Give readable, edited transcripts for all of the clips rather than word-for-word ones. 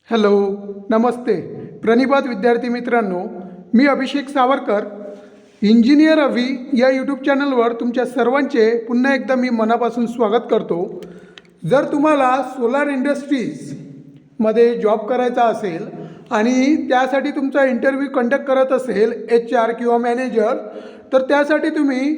Hello, नमस्ते प्रणिपात विद्यार्थी मित्रांनो, मी अभिषेक Savarkar engineer अभि या यूट्यूब चॅनलवर तुमच्या सर्वांचे पुन्हा एकदा मी मनापासून स्वागत करतो। जर तुम्हाला सोलार इंडस्ट्रीजमध्ये जॉब करायचा असेल आणि त्यासाठी तुमचा इंटरव्ह्यू कंडक्ट करत असेल HR किंवा मॅनेजर, तर त्यासाठी तुम्ही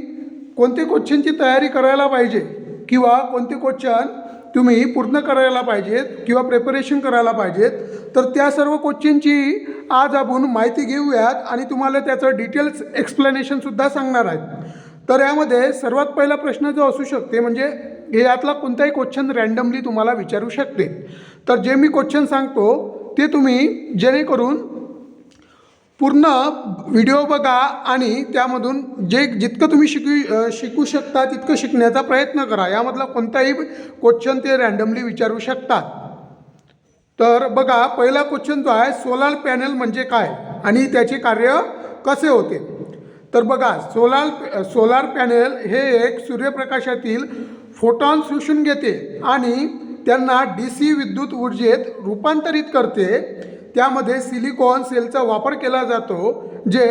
कोणते क्वेश्चनची तयारी करायला पाहिजे किंवा कोणते क्वेश्चन तुम्ही पूर्ण करायला पाहिजेत किंवा प्रिपरेशन करायला पाहिजेत, तर त्या सर्व क्वेश्चनची आज आपण माहिती घेऊयात आणि तुम्हाला त्याचं डिटेल्स एक्सप्लेनेशनसुद्धा सांगणार आहेत। तर यामध्ये सर्वात पहिला प्रश्न जो असू शकते म्हणजे हे यातला कोणताही क्वेश्चन रँडमली तुम्हाला विचारू शकते। तर जे मी क्वेश्चन सांगतो ते तुम्ही जेणेकरून पूर्ण व्हिडिओ बघा आणि त्यामधून जितकं तुम्ही शिकू शकता तितकं शिकण्याचा प्रयत्न करा। यामधला कोणताही क्वेश्चन ते रँडमली विचारू शकतात। तर बघा, पहिला क्वेश्चन जो आहे, सोलार पॅनल म्हणजे काय आणि त्याचे कार्य कसे होते। तर बघा, सोलार पॅनल हे एक सूर्यप्रकाशातील फोटॉन शोषून घेते आणि त्यांना DC विद्युत ऊर्जेत रूपांतरित करते। त्यामध्ये सिलिकॉन सेलचा वापर केला जातो जे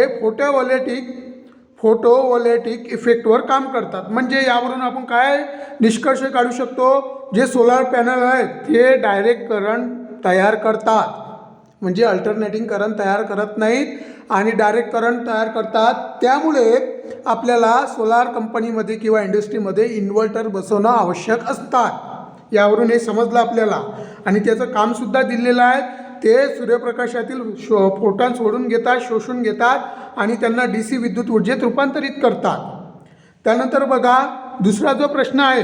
फोटोवोल्टेइक इफेक्टवर काम करतात। म्हणजे यावरून आपण काय निष्कर्ष काढू शकतो, जे सोलार पॅनल आहेत ते डायरेक्ट करंट तयार करतात, म्हणजे अल्टरनेटिंग करंट तयार करत नाहीत आणि डायरेक्ट करंट तयार करतात। त्यामुळे आपल्याला सोलार कंपनीमध्ये किंवा इंडस्ट्रीमध्ये इन्व्हर्टर बसवणं आवश्यक असतात। यावरून हे समजलं आपल्याला आणि त्याचं कामसुद्धा दिलेलं आहे। ते सूर्यप्रकाशातील फोटॉन सोडून घेतात, शोषून घेतात आणि त्यांना DC विद्युत ऊर्जेत रूपांतरित करतात। त्यानंतर बघा, दुसरा जो प्रश्न आहे,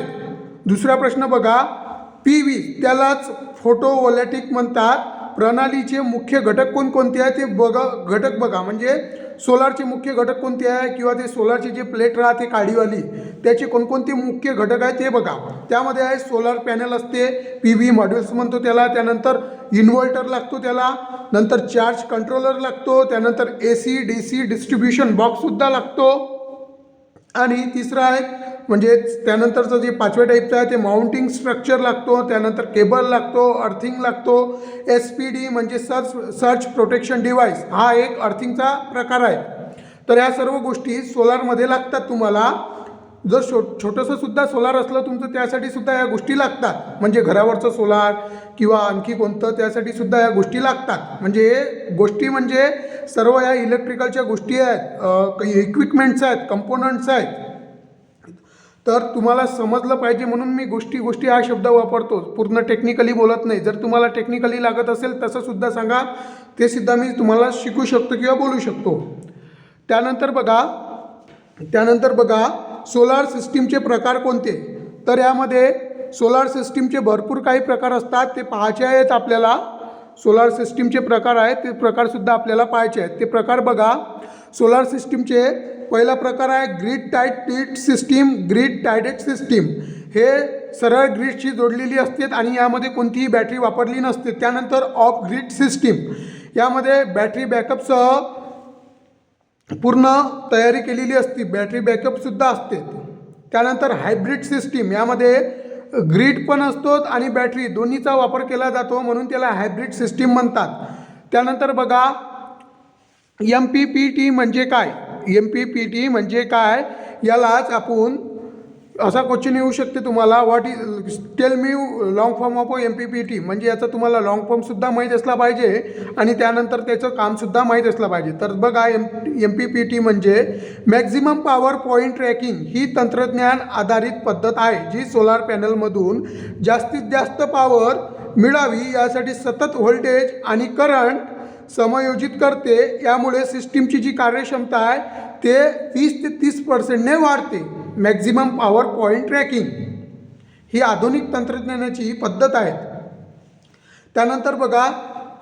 दुसरा प्रश्न बघा, PV त्यालाच फोटोवोल्टेइक म्हणतात। प्रणालीचे मुख्य घटक कोणकोणते आहेत ते घटक बघा, म्हणजे सोलारचे मुख्य घटक कोणते आहे किंवा ते सोलारची जे प्लेट राहते काळीवाली, त्याचे कोणकोणते मुख्य घटक आहेत ते बघा। त्यामध्ये आहे सोलार पॅनल असते, PV मॉड्यूल्स म्हणतो त्याला, त्यानंतर इन्व्हर्टर लागतो त्याला, नंतर चार्ज कंट्रोलर लागतो, त्यानंतर AC DC डिस्ट्रीब्युशन बॉक्ससुद्धा लागतो आणि तिसरा आहे म्हणजे त्यानंतरचं जे पाचव्या टाईपचं आहे ते माउंटिंग स्ट्रक्चर लागतो, त्यानंतर केबल लागतो, अर्थिंग लागतो, SPD म्हणजे सर्च प्रोटेक्शन डिव्हाइस, हा एक अर्थिंगचा प्रकार आहे। तर या सर्व गोष्टी सोलारमध्ये लागतात तुम्हाला। जर छोटंसं सुद्धा सोलार असलं तुमचं त्यासाठी सुद्धा या गोष्टी लागतात, म्हणजे घरावरचं सोलार किंवा आणखी कोणतं त्यासाठी सुद्धा या गोष्टी लागतात। म्हणजे गोष्टी म्हणजे सर्व या इलेक्ट्रिकलच्या गोष्टी आहेत, इक्विपमेंट्स आहेत, कंपोनंट्स आहेत। तर तुम्हाला समजलं पाहिजे म्हणून मी गोष्टी हा शब्द वापरतो, पूर्ण टेक्निकली बोलत नाही। जर तुम्हाला टेक्निकली लागत असेल तसं सुद्धा सांगा, ते सुद्धा मी तुम्हाला शिकू शकतो किंवा बोलू शकतो। त्यानंतर बघा सोलार सिस्टीमचे प्रकार कोणते। तर यामध्ये सोलार सिस्टीमचे भरपूर काही प्रकार असतात, ते पाहायचे आहेत आपल्याला। सोलार सिस्टीमचे प्रकार आहेत, ते प्रकारसुद्धा आपल्याला पाहायचे आहेत। ते प्रकार बघा, सोलार सिस्टीमचे पहिला प्रकार आहे ग्रीड टाईड सिस्टीम। हे सरळ ग्रीडशी जोडलेली असते आणि यामध्ये कोणतीही बॅटरी वापरली नसते। त्यानंतर ऑफ ग्रीड सिस्टीम, यामध्ये बॅटरी बॅकअपसह पूर्ण तयारी केलेली असते, बॅटरी बॅकअपसुद्धा असते। त्यानंतर हायब्रिड सिस्टीम, यामध्ये ग्रीड पण असतो आणि बॅटरी दोन्हीचा वापर केला जातो, म्हणून त्याला हायब्रिड सिस्टीम म्हणतात। त्यानंतर बघा MPPT म्हणजे काय। MPPT म्हणजे काय, यालाच आपण असा क्वेश्चन येऊ शकते तुम्हाला, tell me long form of MPPT, म्हणजे याचा तुम्हाला लॉंग फॉर्मसुद्धा माहीत असला पाहिजे आणि त्यानंतर त्याचं कामसुद्धा माहीत असलं पाहिजे। तर बघा, MPPT म्हणजे मॅक्झिमम पॉवर पॉईंट ट्रॅकिंग ही तंत्रज्ञान आधारित पद्धत आहे, जी सोलार पॅनलमधून जास्तीत जास्त पॉवर मिळावी यासाठी सतत व्होल्टेज आणि करंट समायोजित करते। यामुळे सिस्टीमची जी कार्यक्षमता आहे ते 20 ते 30% वाढते। मॅक्झिमम पॉवर पॉईंट ट्रॅकिंग ही आधुनिक तंत्रज्ञानाची पद्धत आहे। त्यानंतर बघा,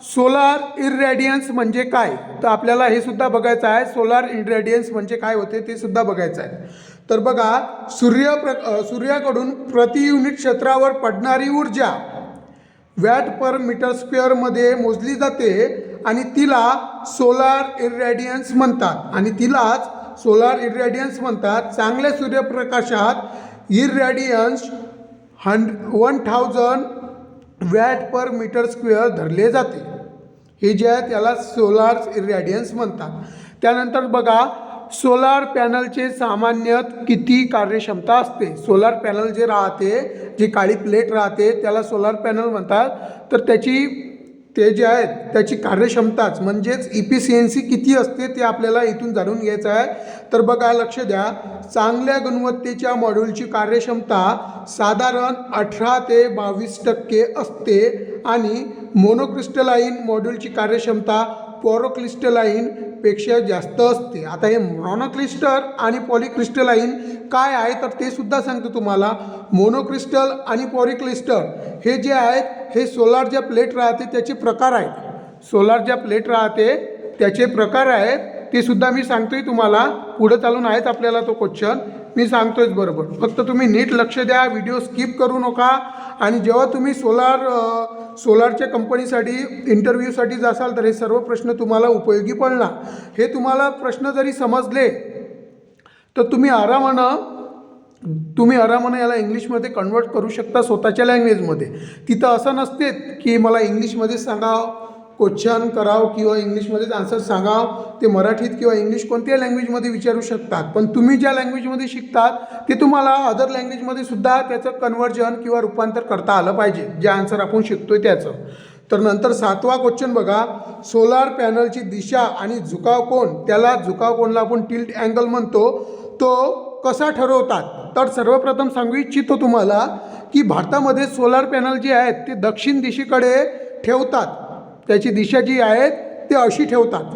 सोलार इररेडियन्स म्हणजे काय, तर आपल्याला हे सुद्धा बघायचं आहे। सोलार इररेडियन्स म्हणजे काय होते ते सुद्धा बघायचं आहे। तर बघा, सूर्याकडून प्रति युनिट क्षेत्रावर पडणारी ऊर्जा वॅट पर मीटर स्क्वेअरमध्ये मोजली जाते आणि तिला सोलार इररेडियन्स म्हणतात। चांगल्या सूर्यप्रकाशात इररेडियन्स 1000 वॅट पर मीटर स्क्वेअर धरले जाते. हे जे आहे त्याला सोलार इरॅडियन्स म्हणतात. त्यानंतर बघा, सोलार पॅनलचे सामान्यत किती कार्यक्षमता असते. सोलार पॅनल जे राहते, जी काळी प्लेट राहते त्याला सोलार पॅनल म्हणतात. तर ते जे आहेत त्याची कार्यक्षमताच म्हणजेच इफिशियन्सी किती असते ते आपल्याला इथून जाणून घ्यायचं आहे. तर बघा, लक्ष द्या, चांगल्या गुणवत्तेच्या मॉड्यूलची कार्यक्षमता साधारण 18 ते 22% असते आणि मोनोक्रिस्टलाइन मॉड्यूलची कार्यक्षमता पॉरोक्रिस्टलाइनपेक्षा जास्त असते. आता हे मोनोक्रिस्टल आणि पॉलिक्रिस्टलाइन काय आहे तर ते सुद्धा सांगतो तुम्हाला. मोनोक्रिस्टल आणि पॉलिक्रिस्टल हे जे आहेत हे सोलार ज्या प्लेट राहते त्याचे प्रकार आहेत. सोलार ज्या प्लेट राहते त्याचे प्रकार आहेत ते सुद्धा मी सांगतोय तुम्हाला. पुढे चालून आहेत आपल्याला तो क्वेश्चन मी सांगतोयच बरोबर. फक्त तुम्ही नीट लक्ष द्या, व्हिडिओ स्किप करू नका. आणि जेव्हा तुम्ही सोलारच्या कंपनीसाठी इंटरव्ह्यूसाठी जासाल तर हे सर्व प्रश्न तुम्हाला उपयोगी पडणार. हे तुम्हाला प्रश्न जरी समजले तर तुम्ही आरामानं याला इंग्लिशमध्ये कन्वर्ट करू शकता स्वतःच्या लँग्वेजमध्ये. तिथं असं नसते की मला इंग्लिशमध्ये सांगाव, क्वेश्चन कराव किंवा इंग्लिशमध्येच आन्सर सांगाव. ते मराठीत किंवा इंग्लिश कोणत्याही लँग्वेजमध्ये विचारू शकतात. पण तुम्ही ज्या लँग्वेजमध्ये शिकतात ते तुम्हाला अदर लँग्वेजमध्ये सुद्धा त्याचं कन्व्हर्जन किंवा रूपांतर करता आलं पाहिजे, जे आन्सर आपण शिकतोय त्याचं. तर नंतर 7वा क्वेश्चन बघा, सोलार पॅनलची दिशा आणि झुकाव कोन, त्याला झुकाव कोनला आपण टिल्ट अँगल म्हणतो, तो कसा ठरवतात. तर सर्वप्रथम सांगू इच्छितो तुम्हाला की भारतामध्ये सोलार पॅनल जे आहेत ते दक्षिण दिशेकडे ठेवतात. त्याची दिशा जी आहे ते अशी ठेवतात.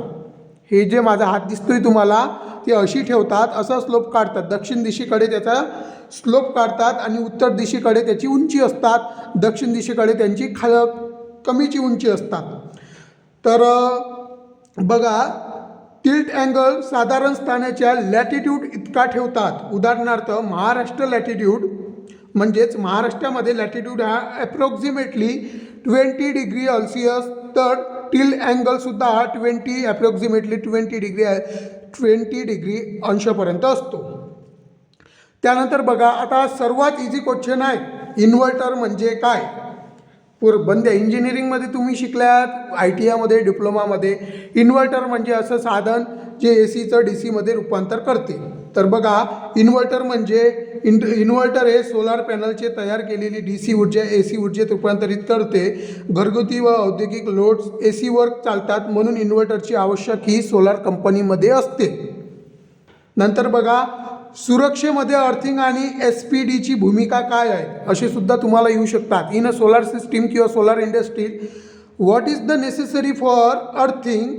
हे जे माझा हात दिसतोय तुम्हाला ते अशी ठेवतात, असा स्लोप काढतात. दक्षिण दिशेकडे त्याचा स्लोप काढतात आणि उत्तर दिशेकडे त्याची उंची असतात, दक्षिण दिशेकडे त्यांची कमीची उंची असतात. तर बघा, टिल्ट अँगल साधारण स्थानाच्या लॅटिट्यूड इतका ठेवतात. उदाहरणार्थ महाराष्ट्र लॅटिट्यूड म्हणजेच महाराष्ट्रामध्ये लॅटिट्यूड हा ॲप्रॉक्सिमेटली 20 डिग्री सेल्सिअस. तर टिल्ट अँगलसुद्धा हा ॲप्रॉक्सिमेटली 20 डिग्री अंशापर्यंत असतो. त्यानंतर बघा, आता सर्वात इझी क्वेश्चन आहे, इन्व्हर्टर म्हणजे काय. बंद इंजिनिअरिंगमध्ये तुम्ही शिकल्यात, ITIमध्ये, डिप्लोमामध्ये. इन्व्हर्टर म्हणजे असं साधन जे ACचं DC रूपांतर करते. तर बघा, इन्व्हर्टर म्हणजे इन्व्हर्टर हे सोलार पॅनलचे तयार केलेली DC ऊर्जा AC ऊर्जेत रूपांतरित करते. घरगुती व औद्योगिक लोड्स AC वर चालतात, म्हणून इन्व्हर्टरची आवश्यक ही सोलार कंपनीमध्ये असते. नंतर बघा, सुरक्षेमध्ये अर्थिंग आणि SPD ची भूमिका काय आहे असे सुद्धा तुम्हाला येऊ शकतात. इन अ सोलार सिस्टीम किंवा solar industry what is the necessary for earthing.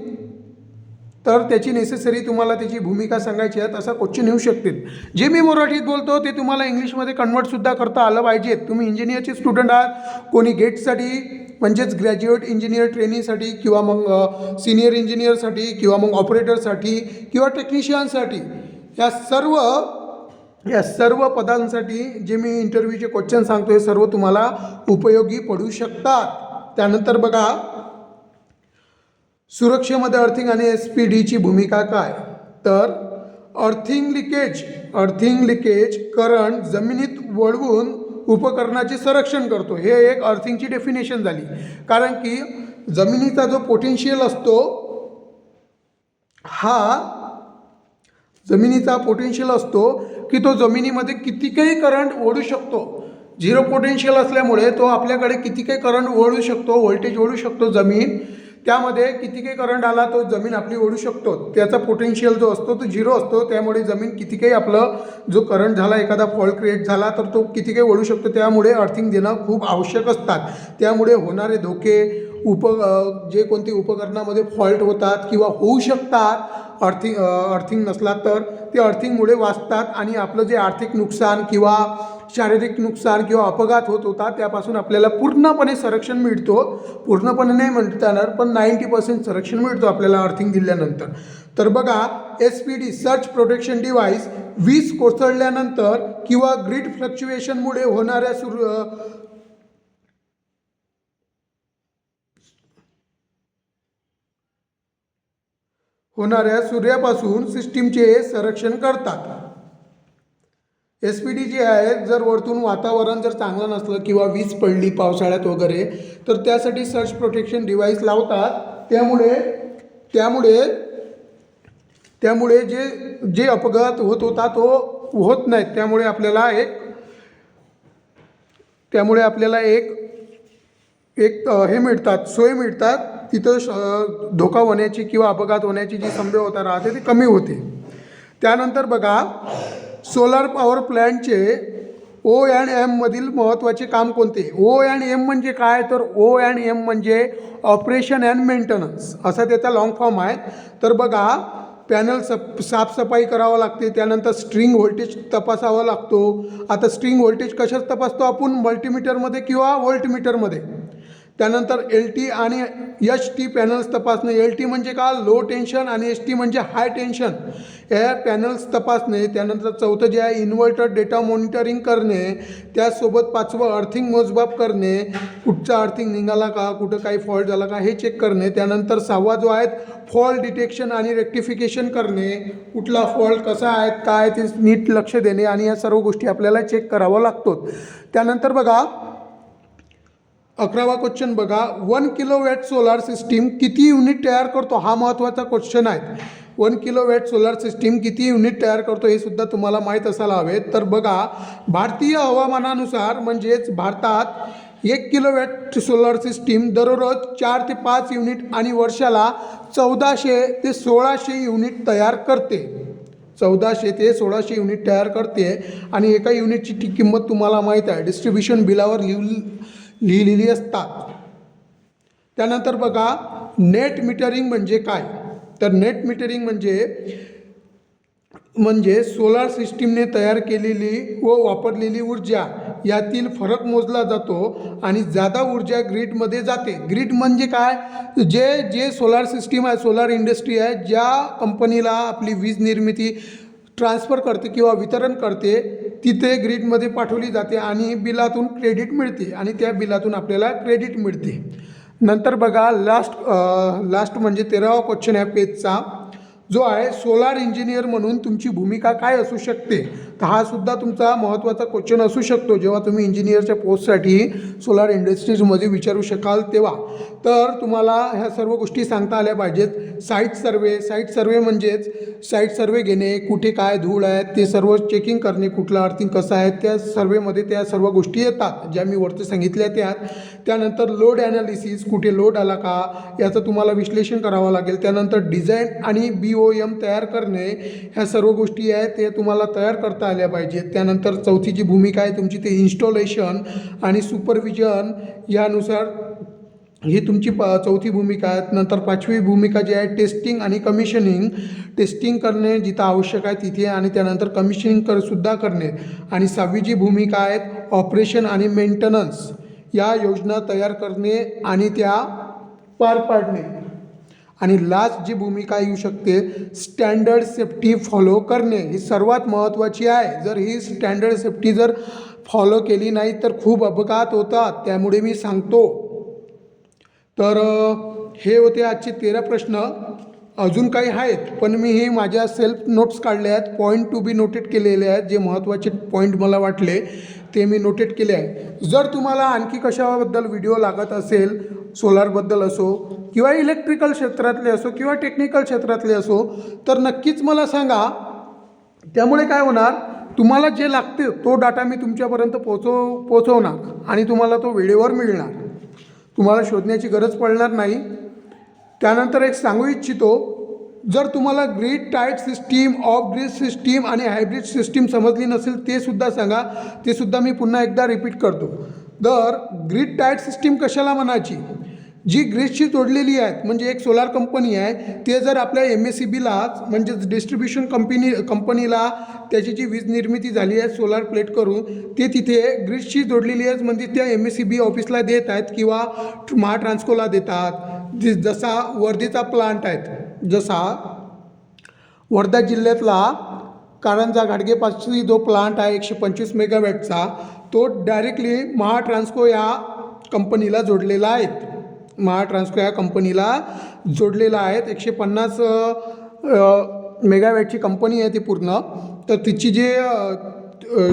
तर त्याची नेसेसरी तुम्हाला त्याची भूमिका सांगायची आहे, असा क्वेश्चन येऊ शकते. जे मी मराठीत बोलतो ते तुम्हाला इंग्लिशमध्ये कन्वर्टसुद्धा करता आलं पाहिजे. तुम्ही इंजिनिअरचे स्टुडंट आहात, कोणी गेटसाठी म्हणजेच ग्रॅज्युएट इंजिनियर ट्रेनिंगसाठी किंवा मग सिनियर इंजिनियरसाठी किंवा मग ऑपरेटरसाठी किंवा टेक्निशियनसाठी या सर्व पदांसाठी जे मी इंटरव्ह्यूचे क्वेश्चन सांगतो हे सर्व तुम्हाला उपयोगी पडू शकतात. त्यानंतर बघा, सुरक्षेमध्ये अर्थिंग आणि SPD ची भूमिका काय. तर अर्थिंग लिकेज करंट जमिनीत वळवून उपकरणाचे संरक्षण करतो. हे एक अर्थिंगची डेफिनेशन झाली. कारण की जमिनीचा जो पोटेन्शियल असतो जमिनीचा पोटेन्शियल असतो की तो जमिनीमध्ये किती काही करंट ओढू शकतो. झिरो पोटेन्शियल असल्यामुळे तो आपल्याकडे किती काही करंट ओढू शकतो, व्होल्टेज ओढू शकतो. जमीन त्यामध्ये किती काही करंट आला तो जमीन आपली ओढू शकतो. त्याचा पोटेन्शियल जो असतो तो झिरो असतो. त्यामुळे जमीन किती काही आपलं जो करंट झाला, एखादा फॉल्ट क्रिएट झाला तर तो किती काही ओढू शकतो. त्यामुळे अर्थिंग देणं खूप आवश्यक असतात. त्यामुळे होणारे धोके जे कोणते उपकरणामध्ये फॉल्ट होतात किंवा होऊ शकतात अर्थिंग नसला तर ते अर्थिंगमुळे वाचतात आणि आपलं जे आर्थिक नुकसान किंवा शारीरिक नुकसान किंवा अपघात होत होता त्यापासून आपल्याला पूर्णपणे संरक्षण मिळतो. पूर्णपणे नाही म्हणता येणार पण 90% संरक्षण मिळतो आपल्याला अर्थिंग दिल्यानंतर. तर बघा, SPD सर्च प्रोटेक्शन डिव्हाइस वीज कोसळल्यानंतर किंवा ग्रीड फ्लक्च्युएशनमुळे होणाऱ्या सूर्यापासून सिस्टीमचे संरक्षण करतात. SPD जे आहे, जर वरतून वातावरण जर चांगलं नसलं किंवा वीज पडली पावसाळ्यात वगैरे, तर त्यासाठी सर्ज प्रोटेक्शन डिव्हाइस लावतात. त्यामुळे त्यामुळे त्यामुळे जे जे अपघात होत होता तो होत नाहीत. त्यामुळे आपल्याला एक एक हे मिळतात, सोय मिळतात. तिथं धोका होण्याची किंवा अपघात होण्याची जी संभाव्यता राहते ती कमी होते. त्यानंतर बघा, सोलार पॉवर प्लॅन्टचे O&M मधील महत्त्वाचे काम कोणते? O&M म्हणजे काय? तर O&M म्हणजे ऑपरेशन अँड मेंटेनन्स असा त्याचा लॉंग फॉर्म आहे. तर बघा, पॅनल साफसफाई करावं लागते. त्यानंतर स्ट्रिंग व्होल्टेज तपासावा लागतो. आता स्ट्रिंग व्होल्टेज कशात तपासतो आपण? मल्टीमीटरमध्ये किंवा व्होल्टमीटरमध्ये. त्यानंतर LT आणि HT पॅनल्स तपासणे. LT म्हणजे का? लो टेन्शन, आणि HT म्हणजे हाय टेन्शन. हे पॅनल्स तपासणे. त्यानंतर चौथं जे आहे इन्व्हर्टर डेटा मॉनिटरिंग करणे. त्याचसोबत पाचवं अर्थिंग मोजमाप करणे. कुठचा अर्थिंग निघाला का, कुठं काही फॉल्ट झाला का हे चेक करणे. त्यानंतर सहावा जो आहे फॉल्ट डिटेक्शन आणि रेक्टिफिकेशन करणे. कुठला फॉल्ट कसा आहे काय ते नीट लक्ष देणे, आणि या सर्व गोष्टी आपल्याला चेक करावं लागतो. त्यानंतर बघा 11वा क्वेश्चन बघा, 1 किलोवॅट सोलार सिस्टीम किती युनिट तयार करतो? हा महत्त्वाचा क्वेश्चन आहे. 1 किलोवॅट सोलार सिस्टीम किती युनिट तयार करतो हे सुद्धा तुम्हाला माहीत असायला हवे. तर बघा, भारतीय हवामानानुसार म्हणजेच भारतात 1 किलोवॅट सोलार सिस्टीम दररोज 4 ते 5 युनिट आणि वर्षाला 1400 ते 1600 युनिट तयार करते. 1400 ते 1600 युनिट तयार करते. आणि एका युनिटची किंमत तुम्हाला माहीत आहे, डिस्ट्रीब्युशन बिलावर लिहिलेली असतात. त्यानंतर बघा, नेट मीटरिंग म्हणजे काय? तर नेट मीटरिंग म्हणजे सोलार सिस्टीमने तयार केलेली व वापरलेली ऊर्जा यातील फरक मोजला जातो आणि जादा ऊर्जा ग्रीडमध्ये जाते. ग्रीड म्हणजे काय? जे सोलार सिस्टीम आहे, सोलार इंडस्ट्री आहे, ज्या कंपनीला आपली वीज निर्मिती ट्रान्सफर करते किंवा वितरण करते, तिथे ग्रीडमध्ये पाठवली जाते आणि बिलातून क्रेडिट मिळते, आणि त्या बिलातून आपल्याला क्रेडिट मिळते. नंतर बघा, लास्ट म्हणजे 13वा क्वेश्चन आहे पेजचा, जो आहे सोलार इंजिनियर म्हणून तुमची भूमिका काय असू शकते? तर हा सुद्धा तुमचा महत्त्वाचा क्वेश्चन असू शकतो जेव्हा तुम्ही इंजिनियरच्या पोस्टसाठी सोलार इंडस्ट्रीजमध्ये विचारू शकाल तेव्हा. तर तुम्हाला ह्या सर्व गोष्टी सांगता आल्या पाहिजेत. साईट सर्वे म्हणजेच साईट सर्वे घेणे, कुठे काय धूळ आहे ते सर्व चेकिंग करणे, कुठला अर्थिंग कसं आहे, त्या सर्वेमध्ये त्या सर्व गोष्टी येतात ज्या मी वरती सांगितल्या त्यात. त्यानंतर लोड ॲनालिसिस, कुठे लोड आला का याचं तुम्हाला विश्लेषण करावं लागेल. त्यानंतर डिझाईन आणि BOM तयार करणे, ह्या सर्व गोष्टी आहेत ते तुम्हाला तयार करता आल्या पाहिजेत. त्यानंतर चौथी जी भूमिका आहे तुमची ते इन्स्टॉलेशन आणि सुपरविजन, यानुसार ही तुमची चौथी भूमिका आहे. नंतर पाचवी भूमिका जी आहे टेस्टिंग आणि कमिशनिंग, टेस्टिंग करणे जिथं आवश्यक आहे तिथे, आणि त्यानंतर कमिशनिंग सुद्धा करणे. आणि सहावी जी भूमिका आहेत ऑपरेशन आणि मेंटेनन्स, या योजना तयार करणे आणि त्या पार पाडणे. आणि लास्ट जी भूमिका येऊ शकते स्टँडर्ड सेफ्टी फॉलो करणे, ही सर्वात महत्त्वाची आहे. जर ही स्टँडर्ड सेफ्टी जर फॉलो केली नाही तर खूप अपघात होतात, त्यामुळे मी सांगतो. तर हे होते आजचे 13 प्रश्न. अजून काही आहेत पण मी हे माझ्या सेल्फ नोट्स काढले आहेत, पॉईंट टू बी नोटेट केलेले आहेत. जे महत्त्वाचे पॉईंट मला वाटले ते मी नोटेट केले आहे. जर तुम्हाला आणखी कशाबद्दल व्हिडिओ लागत असेल, सोलारबद्दल असो किंवा इलेक्ट्रिकल क्षेत्रातले असो किंवा टेक्निकल क्षेत्रातले असो, तर नक्कीच मला सांगा. त्यामुळे काय होणार, तुम्हाला जे लागते तो डाटा मी तुमच्यापर्यंत पोचवणार आणि तुम्हाला तो वेळेवर मिळणार. तुम्हाला शोधण्याची गरज पडणार नाही. त्यानंतर एक सांगू इच्छितो, जर तुम्हाला grid tied system, off grid system आणि हायब्रिड सिस्टीम समजली नसेल ते सुद्धा सांगा, ते सुद्धा मी पुन्हा एकदा रिपीट करतो. तर ग्रीड टाईड सिस्टीम कशाला म्हणायची? जी ग्रीडशी जोडलेली आहेत, म्हणजे एक सोलार कंपनी आहे, ते जर आपल्या MSEBला म्हणजेच डिस्ट्रीब्युशन कंपनीला त्याची जी वीज निर्मिती झाली आहे सोलार प्लेट करून, ते तिथे ग्रीडशी जोडलेली आहेत, म्हणजे त्या MSEB ऑफिसला देत आहेत किंवा महाट्रान्सकोला देतात. जसा वर्धेचा प्लांट आहेत, जसा वर्धा जिल्ह्यातला कारंजा घाटगेपाशी जो प्लांट आहे 125 मेगावॅटचा, तो डायरेक्टली महाट्रान्सको या कंपनीला जोडलेला आहे. महाट्रान्सको या कंपनीला जोडलेला आहे. 150 मेगावॅटची कंपनी आहे ती पूर्ण. तर तिची जे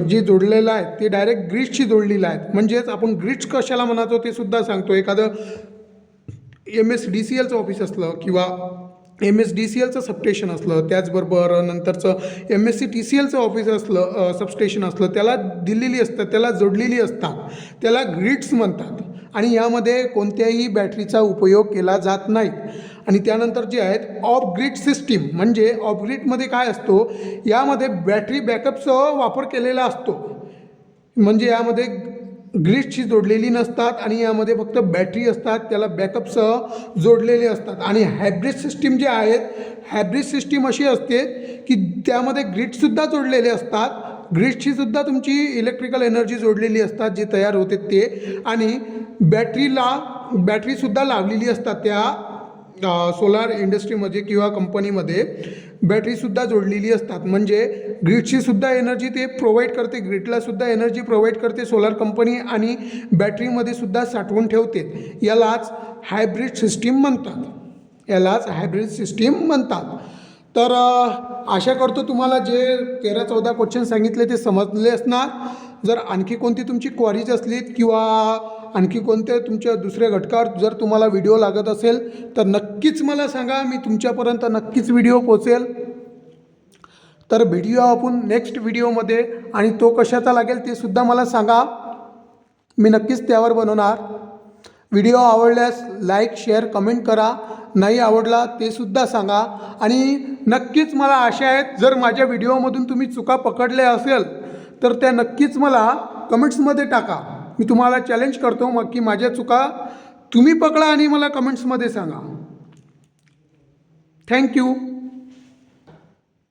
जे जोडलेलं आहे ते डायरेक्ट ग्रीडशी जोडलेलं आहे. म्हणजेच आपण ग्रीड्स कशाला म्हणायचो ते सुद्धा सांगतो. एखादं MSDCLचं ऑफिस असलं किंवा MSDCLचं सबस्टेशन असलं, त्याचबरोबर नंतरचं MSCTCLचं ऑफिस असलं, सबस्टेशन असलं, त्याला दिलेली असतात, त्याला जोडलेली असतात, त्याला ग्रीड्स म्हणतात. आणि यामध्ये कोणत्याही बॅटरीचा उपयोग केला जात नाही. आणि त्यानंतर जे आहेत ऑफ ग्रीड सिस्टीम, म्हणजे ऑफ ग्रीडमध्ये काय असतो, यामध्ये बॅटरी बॅकअपचा वापर केलेला असतो. म्हणजे यामध्ये ग्रीडशी जोडलेली नसतात आणि यामध्ये फक्त बॅटरी असतात, त्याला बॅकअपसह जोडलेले असतात. आणि हायब्रिड सिस्टीम जे आहेत, हायब्रिड सिस्टीम अशी असते की त्यामध्ये ग्रीडसुद्धा जोडलेले असतात, ग्रीडशीसुद्धा तुमची इलेक्ट्रिकल एनर्जी जोडलेली असतात जे तयार होते ते, आणि बॅटरीसुद्धा लावलेली असतात. त्या सोलार इंडस्ट्रीमध्ये किंवा कंपनीमध्ये बॅटरीसुद्धा जोडलेली असतात. म्हणजे ग्रीडशीसुद्धा एनर्जी ते प्रोव्हाइड करते, ग्रीडलासुद्धा एनर्जी प्रोव्हाइड करते सोलार कंपनी, आणि बॅटरीमध्ये सुद्धा साठवून ठेवते. यालाच हायब्रिड सिस्टीम म्हणतात, यालाच हायब्रिड सिस्टीम म्हणतात. तर आशा करतो तुम्हाला जे 13-14 क्वेश्चन सांगितले ते समजले असणार. जर आणखी कोणती तुमची क्वारीज असलीत किंवा आणखी कोणत्या तुमच्या दुसऱ्या घटकावर जर तुम्हाला व्हिडिओ लागत असेल तर नक्कीच मला सांगा, मी तुमच्यापर्यंत नक्कीच व्हिडिओ पोचेल. तर व्हिडिओ आपण नेक्स्ट व्हिडिओमध्ये, आणि तो कशाचा लागेल ते सुद्धा मला सांगा, मी नक्कीच त्यावर बनवणार. व्हिडिओ आवडल्यास लाईक, शेअर, कमेंट करा. नाही आवडला ते सुद्धा सांगा. आणि नक्कीच मला आशा आहेत जर माझ्या व्हिडिओमधून तुम्ही चुका पकडल्या असेल तर त्या नक्कीच मला कमेंट्समध्ये टाका. मी तुम्हाला चॅलेंज करतो मग की माझ्या चुका तुम्ही पकडा आणि मला कमेंट्समध्ये सांगा. थँक्यू.